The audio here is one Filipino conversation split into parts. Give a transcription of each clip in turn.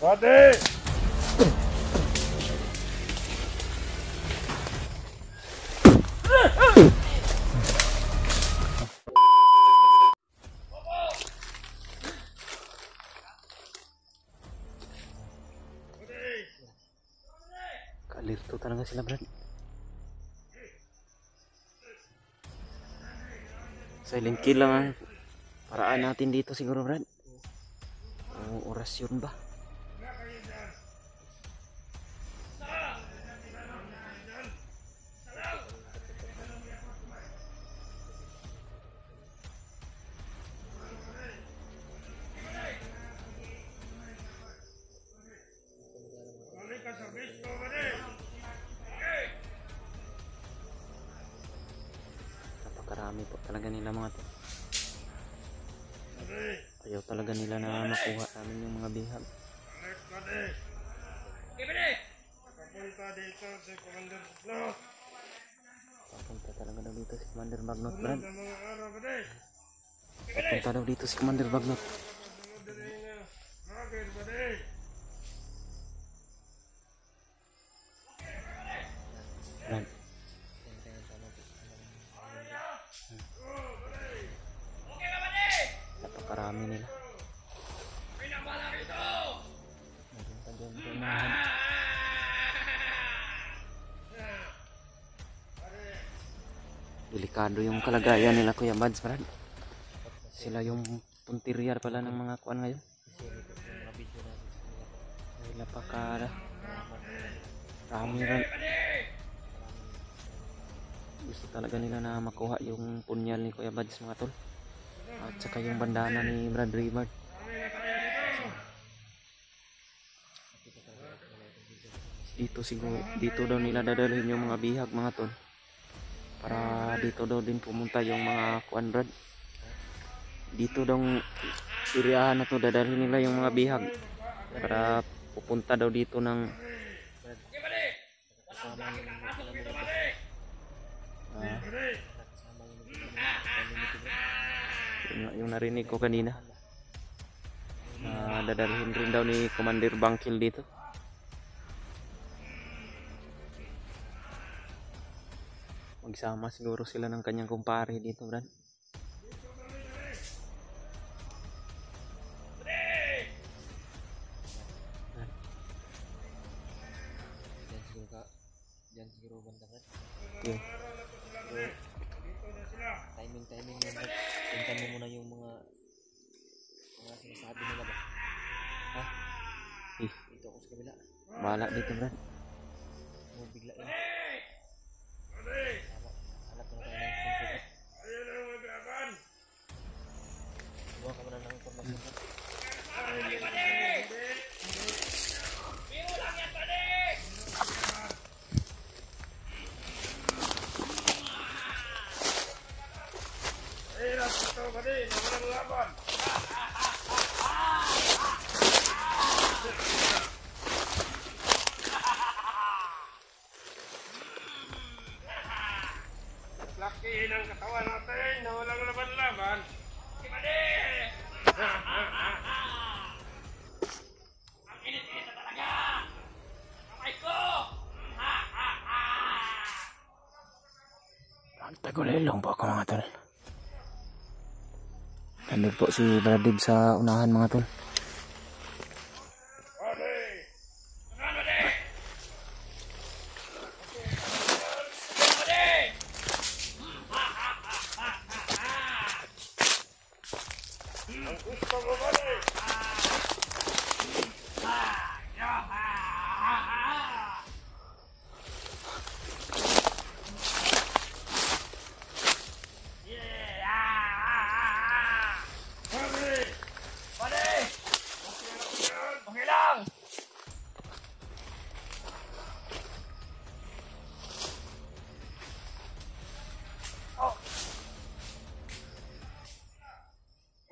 Pade! Kalirto talaga sila, Brad. Silent kill lang ang paraan natin dito siguro, Brad. O orasyon ba? Napakarami po talaga nila mga to. Ayaw talaga nila na makuha namin yung mga bihag. Papunta dito si Commander Bagnot. Papunta talaga daw dito si Commander Bagnot, Brad. Mga araw, pade. Papunta daw dito si Commander Bagnot. Bakit, pade? Brad. Napakarami nila. Delikado yung kalagayan nila, Kuya Bads, Brad. Sila yung punteriya pala ng mga kuan ngayon. Ay, napaka rami rin. Gusto talaga nila na makuha yung punyal ni Kuya Bads, mga tol. At saka yung bandana ni Brad Raymond. Dito siguro, dito daw nila dadalhin yung mga bihag, mga tol. Para dito daw din pumunta yung mga kuan, Brad. Dito daw iriyahan na to, dadalhin nila yung mga bihag. Para pupunta daw dito ng yung narinig ko kanina. Dadalhin rin daw ni Commander Bangkil dito. Magsama siguro sila ng kanyang kumpare dito, Brad. Diyan siguro banda, Brad. Okay. Timing yan, Brad. Tingnan mo muna yung mga sinasabi nila ba? Ha? Ito ako sa kabila. Bahala dito, Brad. Bigla yan. Hanap na tayo ng kumpulat. Ayun ang maglaban. Buha ka muna ng informasyon, Brad. Ayun ito, pade. Nawalang laban. Laki ng katawan natin na walang laban-laban. Pade! Ang init-init na talaga! Kamay ko! Tagulilong po ako, mga tol. Nandun po si Brad Dib sa unahan, mga tol. Gusto mo ba rin? Okay lang!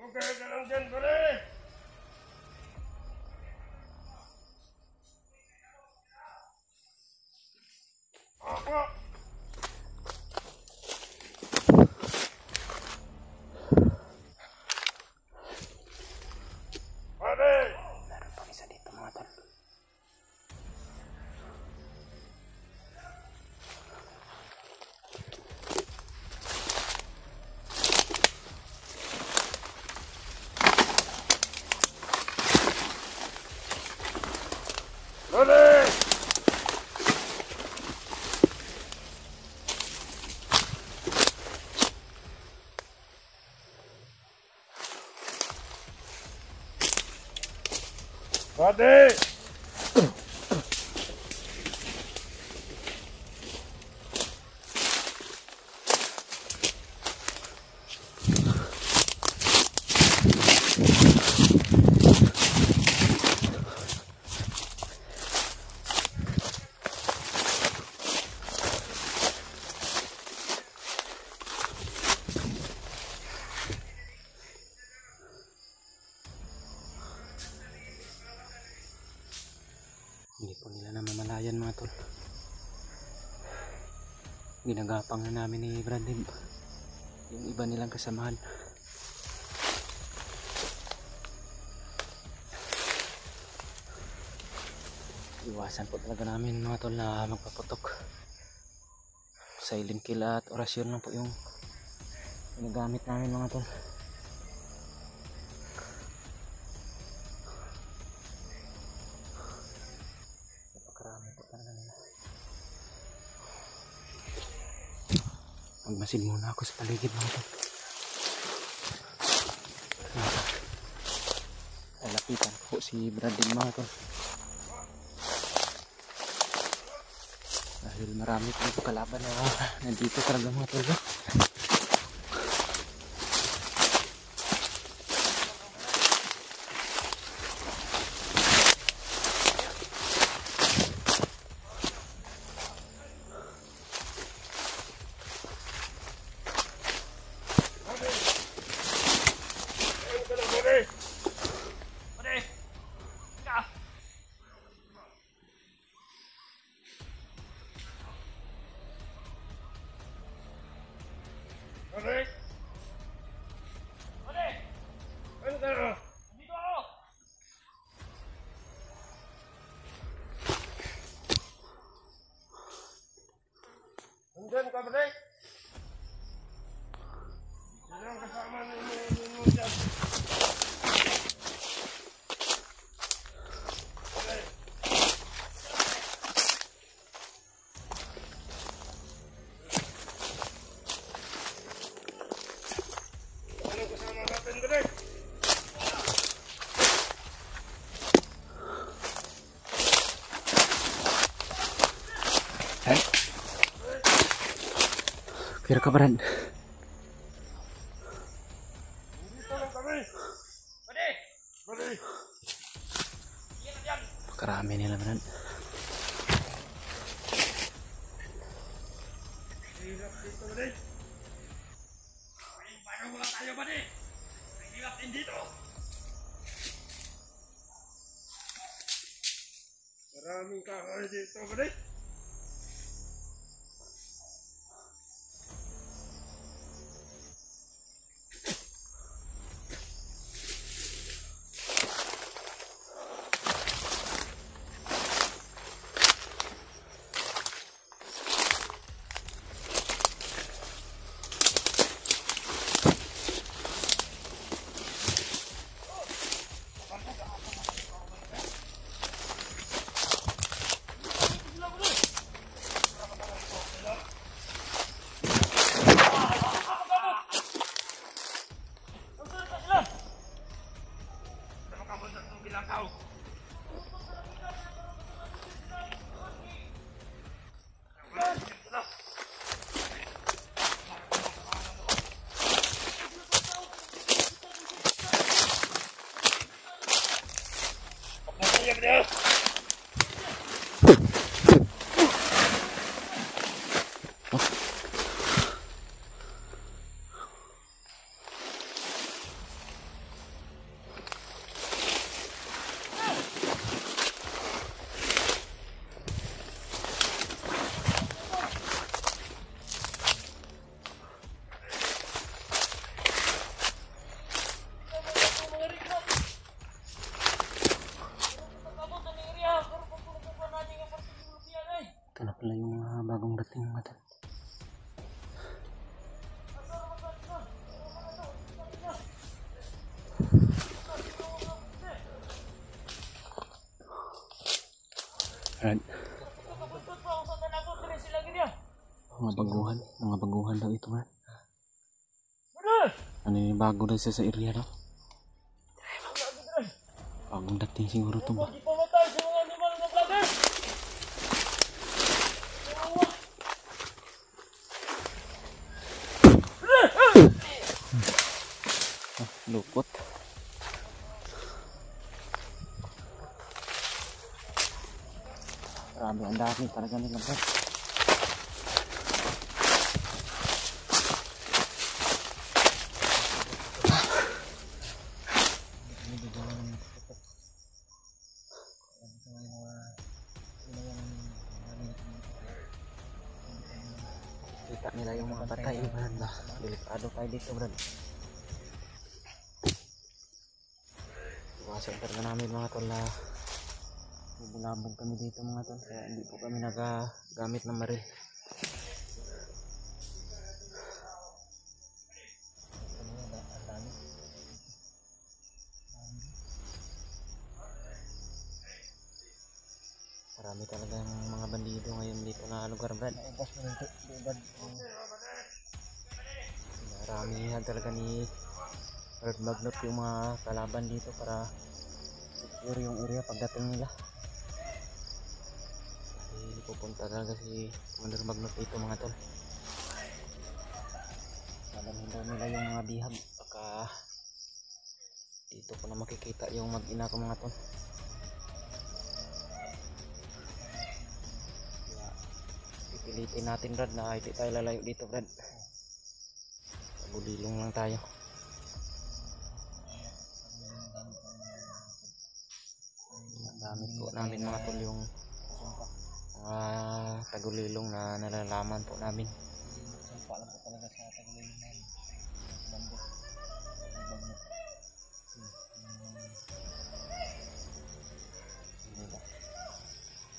Okay ka lang dyan, pare! Ako! Pare! Meron pang isa dito, mga tol. Buddy! Hindi po nila namamalayan mga tol. Ginagapang na namin ni Brandon yung iba nilang kasamahan. Iwasan po talaga namin mga tol na magpaputok. Silent kill at orasyon lang po yung ginagamit namin mga tol. Napakarami po talaga nila. Magmasid muna ako sa paligid mga tol. Lalapitan po si Brandon mga tol. Dahil marami po kalaban na nandito talaga mga tol. Buddy! Buddy! Ano ka na? Dito ako! Nandyan ka, buddy? Sino ang kasama ninyo dyan? Anong kasama natin, buddy? Ay. Kira ka Brand. Dito lang kami! Buddy! Buddy! Pakarami nila Brand. Hirap dito, buddy! Paano mo lang tayo, buddy? Ang hirap din dito! Maraming kahoy dito, buddy! Ito na pala yung bagong dating mga tol. Brad. Mga baguhan daw ito Brad. Ano yung bago daw sa area daw? Bagong dating siguro ito ba? Lupot. Grabe, ang dami talaga nila Brad. Kita nila yung mga patay Brad ba. Delikado tayo dito Brad. Iwasan talaga namin mga tol na bubulabog kami dito mga tol. Kaya hindi po kami nagagamit ng maril. Marami talagang mga bandido ngayon dito na lugar Brad. Naubos mo nito, Brad. Maramihan talaga ni Red Magnot yung mga kalaban dito para secure yung area pagdating nila. Kasi pupunta talaga si Commander Magnot dito mga tol. Alam daw nila yung mga bihag. Baka dito ko na makikita yung mag-ina ko mga tol. Pilitin natin Brad na hindi tayo lalayo dito Brad. Bulilong lang tayo. Gamit po namin mga tol yung mga tagulilong na nalalaman po namin. Sumpa lang po talaga sa tagulilong namin.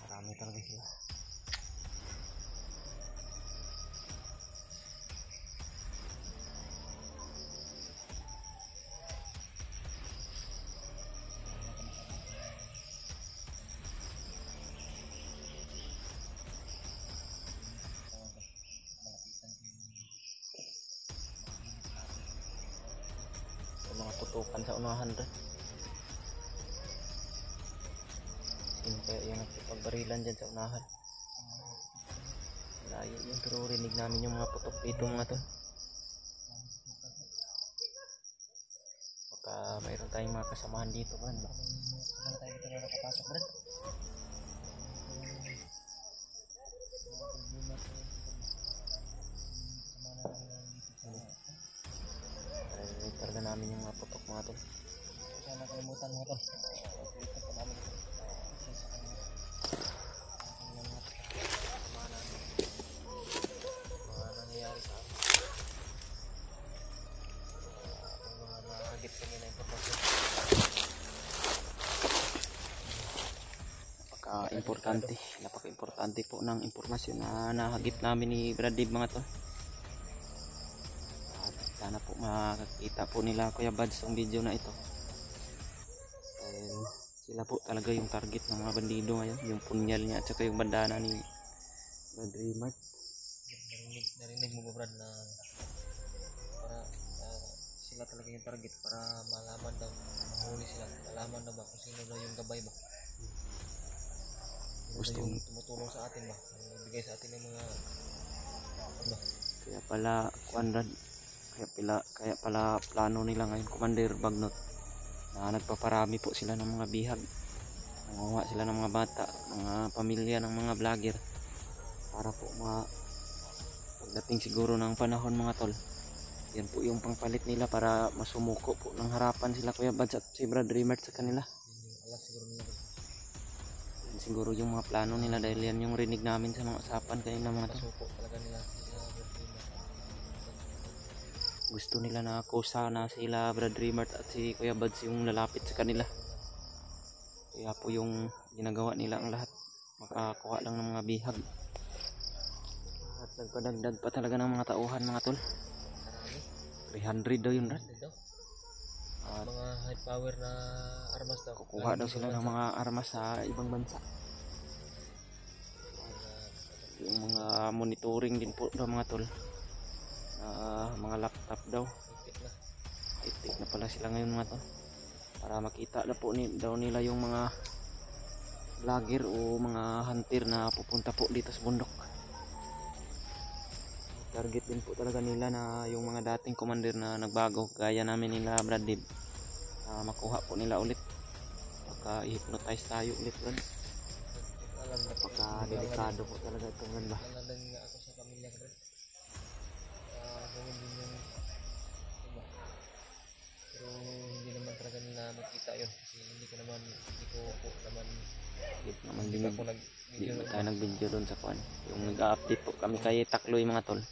Marami talaga sila. Mga tutukan sa unahan rin. Sino kaya yung nagpagbarilan dyan sa unahan? Layo yun pero rinig namin yung mga putok dito mga to. Baka mayroon tayong mga kasamahan dito Brad. Mga tayo dito na nakapasok Brad. Rinig talaga namin yung mga putok mga to. Sana kalimutan mo ito. Dito po namin ito. Mga nangyayari sa amin. Mga nahagip kami na impormasyon. Napaka-importante po ng impormasyon na nahagip namin ni Brad Dave mga to. Sana po makakita po nila Kuya Bads ang video na ito. Dahil sila po talaga yung target ng mga bandido ngayon. Yung punyal niya at saka yung bandana ni Brad Remark. Narinig mo ba Brad na para sila talaga yung target para malaman daw, mahuli sila, malaman daw ba kung sino daw yung gabay ba, sino daw yung tumutulong sa atin ba, yung bigay sa atin yung mga ano. Kaya pala Conrad, kaya pala plano nila ngayon Commander Magnot na nagpaparami po sila ng mga bihag, nanguha sila ng mga bata, mga pamilya ng mga vlogger para po pagdating siguro ng panahon mga tol, yan po yung pangpalit nila para masumuko po ng harapan sila Kuya Bads at si Brad Remark sa kanila. Alas siguro nila Yan siguro yung mga plano nila dahil yan yung rinig namin sa mga usapan kanina mga tol. pasuko talaga nila sila Gusto nila na kusa na sila Brad Remark at si Kuya Bads yung lalapit sa kanila. Kaya po yung ginagawa nila ang lahat, makakuha lang ng mga bihag. At nagpadagdag pa talaga ng mga tauhan mga tol. 300 daw yun Brad. At mga high power na armas daw, kukuha daw sila ng mga armas sa ibang bansa. Yung mga monitoring din po daw mga tol. Mga laptop daw. High-tech na pala sila ngayon mga tol. Para makita na po daw nila yung mga vlogger o mga hunter na pupunta po dito sa bundok. target din po talaga nila na yung mga dating commander na nagbago gaya namin nila Brad Dib, makuha po nila ulit. Baka i-hypnotize tayo ulit Brad. Alam na po. Baka delikado po talaga itong Brad ba. Nalalan nga ako sa pamilya ko, Brad. Gawin din yung iba. Pero hindi naman talaga nila makita yun. Kasi hindi ko po naman, Hindi hindi ako Di nag-video. ba tayo nag-video doon sa kuan? Yung nag-update po kami kay Takloy mga tol.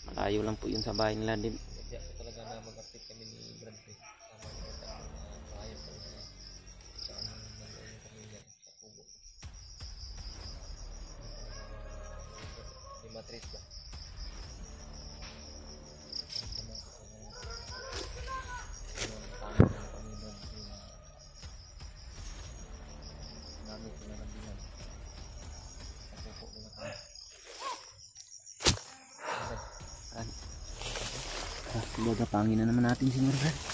Malayo lang po yun sa bahay nila. Kaya ko talaga na mag-update kami ni Brad Pitt. Sama ni Brad ako na pahayo ko na saan nandoon yung pamilya sa Kubo. Di matris ba? Sama ko sa mga tama ng pamilya na gamit ko na lang din. Ako po mga tao. Kumbaga pangin na naman natin si Brad.